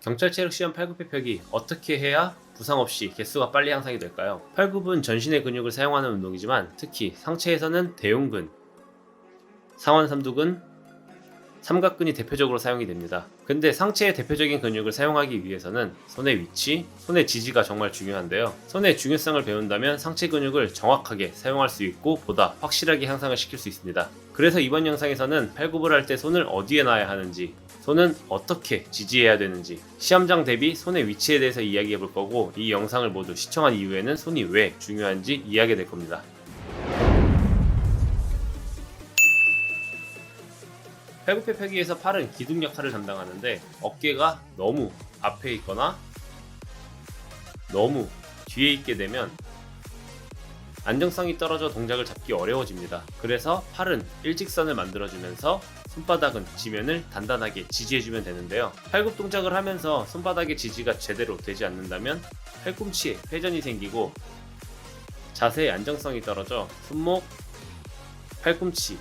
경찰 체력 시험 팔굽혀 펴기 어떻게 해야 부상 없이 개수가 빨리 향상이 될까요? 팔굽은 전신의 근육을 사용하는 운동이지만 특히 상체에서는 대흉근, 상완삼두근, 삼각근이 대표적으로 사용이 됩니다. 근데 상체의 대표적인 근육을 사용하기 위해서는 손의 위치, 손의 지지가 정말 중요한데요. 손의 중요성을 배운다면 상체 근육을 정확하게 사용할 수 있고 보다 확실하게 향상을 시킬 수 있습니다. 그래서 이번 영상에서는 팔굽을 할 때 손을 어디에 놔야 하는지, 손은 어떻게 지지해야 되는지, 시험장 대비 손의 위치에 대해서 이야기해 볼 거고, 이 영상을 모두 시청한 이후에는 손이 왜 중요한지 이해하게 될 겁니다. 팔굽혀 펴기에서 팔은 기둥 역할을 담당하는데 어깨가 너무 앞에 있거나 너무 뒤에 있게 되면 안정성이 떨어져 동작을 잡기 어려워집니다. 그래서 팔은 일직선을 만들어주면서 손바닥은 지면을 단단하게 지지해주면 되는데요. 팔굽 동작을 하면서 손바닥의 지지가 제대로 되지 않는다면 팔꿈치에 회전이 생기고 자세의 안정성이 떨어져 손목, 팔꿈치,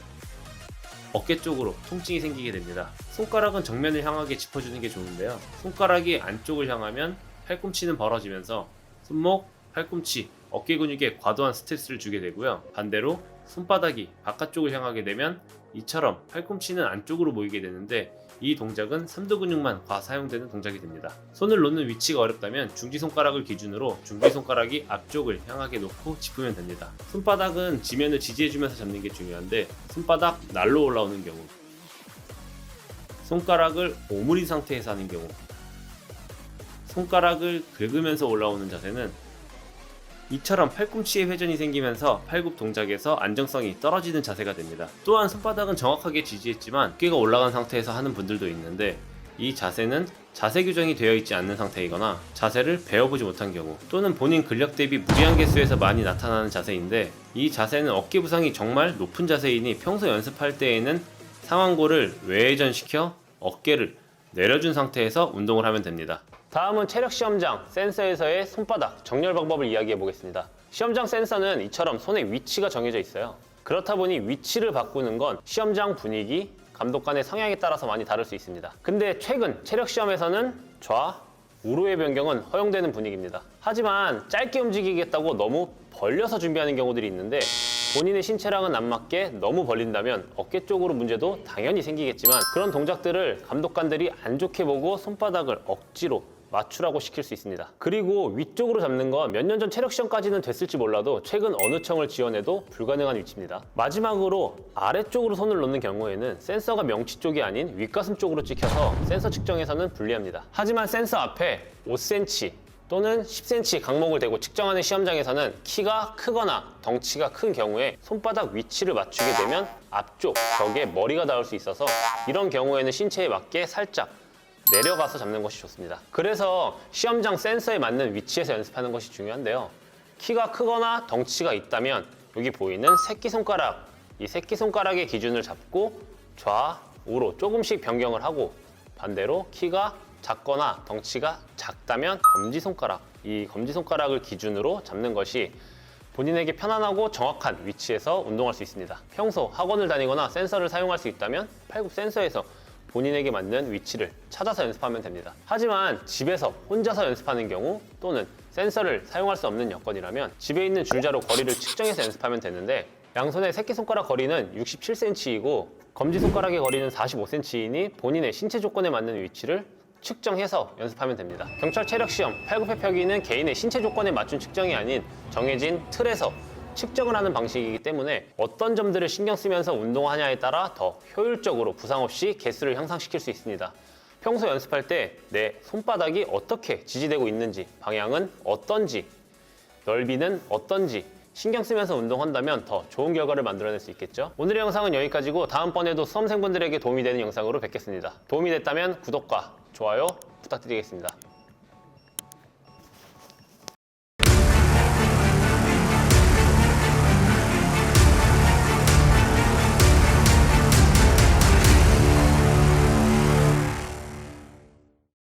어깨 쪽으로 통증이 생기게 됩니다. 손가락은 정면을 향하게 짚어주는 게 좋은데요. 손가락이 안쪽을 향하면 팔꿈치는 벌어지면서 손목, 팔꿈치, 어깨 근육에 과도한 스트레스를 주게 되고요. 반대로 손바닥이 바깥쪽을 향하게 되면 이처럼 팔꿈치는 안쪽으로 모이게 되는데 이 동작은 삼두 근육만 과사용되는 동작이 됩니다. 손을 놓는 위치가 어렵다면 중지손가락을 기준으로 중지손가락이 앞쪽을 향하게 놓고 짚으면 됩니다. 손바닥은 지면을 지지해주면서 잡는 게 중요한데 손바닥 날로 올라오는 경우, 손가락을 오므린 상태에서 하는 경우, 손가락을 긁으면서 올라오는 자세는 이처럼 팔꿈치에 회전이 생기면서 팔굽 동작에서 안정성이 떨어지는 자세가 됩니다. 또한 손바닥은 정확하게 지지했지만 어깨가 올라간 상태에서 하는 분들도 있는데 이 자세는 자세 교정이 되어 있지 않는 상태이거나 자세를 배워보지 못한 경우 또는 본인 근력 대비 무리한 개수에서 많이 나타나는 자세인데 이 자세는 어깨 부상이 정말 높은 자세이니 평소 연습할 때에는 상완골을 외회전시켜 어깨를 내려준 상태에서 운동을 하면 됩니다. 다음은 체력 시험장 센서에서의 손바닥 정렬 방법을 이야기해 보겠습니다. 시험장 센서는 이처럼 손의 위치가 정해져 있어요. 그렇다 보니 위치를 바꾸는 건 시험장 분위기, 감독관의 성향에 따라서 많이 다를 수 있습니다. 근데 최근 체력 시험에서는 좌, 우로의 변경은 허용되는 분위기입니다. 하지만 짧게 움직이겠다고 너무 벌려서 준비하는 경우들이 있는데 본인의 신체랑은 안 맞게 너무 벌린다면 어깨 쪽으로 문제도 당연히 생기겠지만 그런 동작들을 감독관들이 안 좋게 보고 손바닥을 억지로 맞추라고 시킬 수 있습니다. 그리고 위쪽으로 잡는 건 몇 년 전 체력 시험까지는 됐을지 몰라도 최근 어느 청을 지원해도 불가능한 위치입니다. 마지막으로 아래쪽으로 손을 놓는 경우에는 센서가 명치 쪽이 아닌 윗가슴 쪽으로 찍혀서 센서 측정에서는 불리합니다. 하지만 센서 앞에 5cm 또는 10cm 강목을 대고 측정하는 시험장에서는 키가 크거나 덩치가 큰 경우에 손바닥 위치를 맞추게 되면 앞쪽 벽에 머리가 닿을 수 있어서 이런 경우에는 신체에 맞게 살짝 내려가서 잡는 것이 좋습니다. 그래서 시험장 센서에 맞는 위치에서 연습하는 것이 중요한데요. 키가 크거나 덩치가 있다면 여기 보이는 새끼손가락, 이 새끼손가락의 기준을 잡고 좌, 우로 조금씩 변경을 하고 반대로 키가 작거나 덩치가 작다면 검지손가락, 이 검지손가락을 기준으로 잡는 것이 본인에게 편안하고 정확한 위치에서 운동할 수 있습니다. 평소 학원을 다니거나 센서를 사용할 수 있다면 팔굽 센서에서 본인에게 맞는 위치를 찾아서 연습하면 됩니다. 하지만 집에서 혼자서 연습하는 경우 또는 센서를 사용할 수 없는 여건이라면 집에 있는 줄자로 거리를 측정해서 연습하면 되는데 양손의 새끼손가락 거리는 67cm이고 검지손가락의 거리는 45cm이니 본인의 신체 조건에 맞는 위치를 측정해서 연습하면 됩니다. 경찰 체력 시험 팔굽혀 펴기는 개인의 신체 조건에 맞춘 측정이 아닌 정해진 틀에서 측정을 하는 방식이기 때문에 어떤 점들을 신경 쓰면서 운동하냐에 따라 더 효율적으로 부상 없이 개수를 향상시킬 수 있습니다. 평소 연습할 때 내 손바닥이 어떻게 지지되고 있는지, 방향은 어떤지, 넓이는 어떤지 신경 쓰면서 운동한다면 더 좋은 결과를 만들어낼 수 있겠죠. 오늘의 영상은 여기까지고 다음번에도 수험생분들에게 도움이 되는 영상으로 뵙겠습니다. 도움이 됐다면 구독과 좋아요 부탁드리겠습니다.